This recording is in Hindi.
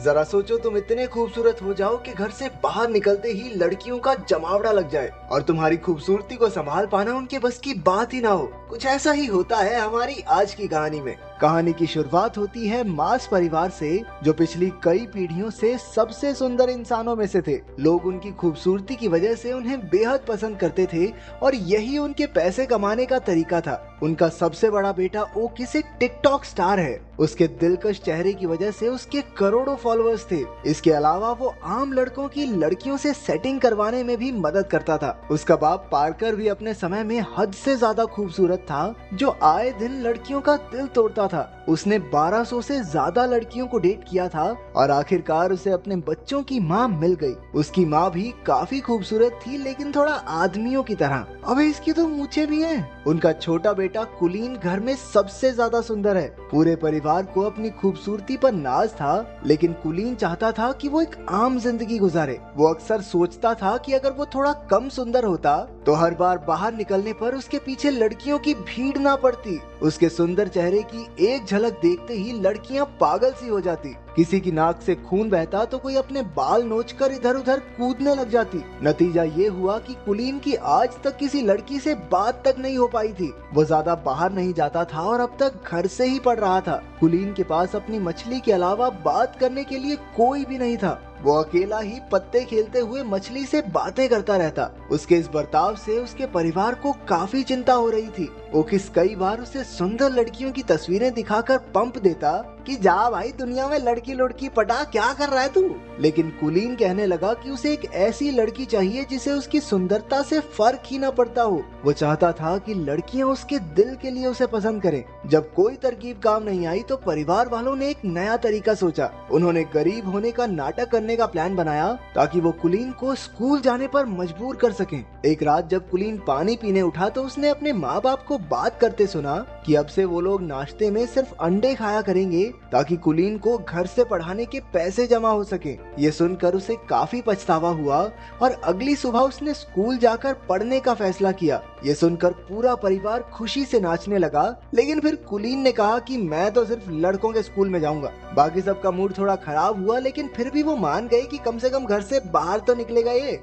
जरा सोचो तुम इतने खूबसूरत हो जाओ कि घर से बाहर निकलते ही लड़कियों का जमावड़ा लग जाए और तुम्हारी खूबसूरती को संभाल पाना उनके बस की बात ही ना हो। कुछ ऐसा ही होता है हमारी आज की कहानी में। कहानी की शुरुआत होती है मास परिवार से, जो पिछली कई पीढ़ियों से सबसे सुंदर इंसानों में से थे। लोग उनकी खूबसूरती की वजह से उन्हें बेहद पसंद करते थे और यही उनके पैसे कमाने का तरीका था। उनका सबसे बड़ा बेटा ओकिस एक टिकटॉक स्टार है। उसके दिलकश चेहरे की वजह से उसके करोड़ों फॉलोअर्स थे। इसके अलावा वो आम लड़कों की लड़कियों से सेटिंग करवाने में भी मदद करता था। उसका बाप पार्कर भी अपने समय में हद से ज्यादा खूबसूरत था, जो आए दिन लड़कियों का दिल तोड़ता था। उसने 1200 से ज्यादा लड़कियों को डेट किया था और आखिरकार उसे अपने बच्चों की माँ मिल गई। उसकी माँ भी काफी खूबसूरत थी, लेकिन थोड़ा आदमियों की तरह। अबे इसकी तो मूछें भी हैं। उनका छोटा बेटा कुलीन घर में सबसे ज्यादा सुंदर है। पूरे परिवार को अपनी खूबसूरती पर नाज था, लेकिन कुलीन चाहता था कि वो एक आम जिंदगी गुजारे। वो अक्सर सोचता था कि अगर वो थोड़ा कम सुंदर होता तो हर बार बाहर निकलने पर उसके पीछे लड़कियों की भीड़ ना पड़ती। उसके सुंदर चेहरे की एक झलक देखते ही लड़कियां पागल सी हो जाती। किसी की नाक से खून बहता तो कोई अपने बाल नोचकर इधर उधर कूदने लग जाती। नतीजा ये हुआ कि कुलीन की आज तक किसी लड़की से बात तक नहीं हो पाई थी। वो ज्यादा बाहर नहीं जाता था और अब तक घर से ही पढ़ रहा था। कुलीन के पास अपनी मछली के अलावा बात करने के लिए कोई भी नहीं था। वो अकेला ही पत्ते खेलते हुए मछली से बातें करता रहता। उसके इस बर्ताव से उसके परिवार को काफी चिंता हो रही थी। ओकिस कई बार उसे सुंदर लड़कियों की तस्वीरें दिखाकर पंप देता कि जा भाई, दुनिया में लड़की लड़की पटा, क्या कर रहा है तू। लेकिन कुलीन कहने लगा कि उसे एक ऐसी लड़की चाहिए जिसे उसकी सुंदरता से फर्क ही न पड़ता हो। वो चाहता था कि लड़कियां उसके दिल के लिए उसे पसंद करें। जब कोई तरकीब काम नहीं आई तो परिवार वालों ने एक नया तरीका सोचा। उन्होंने गरीब होने का नाटक करने का प्लान बनाया ताकि वो कुलीन को स्कूल जाने पर मजबूर कर सकें। एक रात जब कुलीन पानी पीने उठा तो उसने अपने माँ बाप को बात करते सुना कि अब से वो लोग नाश्ते में सिर्फ अंडे खाया करेंगे ताकि कुलीन को घर से पढ़ाने के पैसे जमा हो सके। ये सुनकर उसे काफी पछतावा हुआ और अगली सुबह उसने स्कूल जाकर पढ़ने का फैसला किया। ये सुनकर पूरा परिवार खुशी से नाचने लगा, लेकिन फिर कुलीन ने कहा कि मैं तो सिर्फ लड़कों के स्कूल में जाऊंगा। बाकी सबका मूड थोड़ा खराब हुआ, लेकिन फिर भी वो मान गए कि कम से कम घर से बाहर तो निकलेगा ये।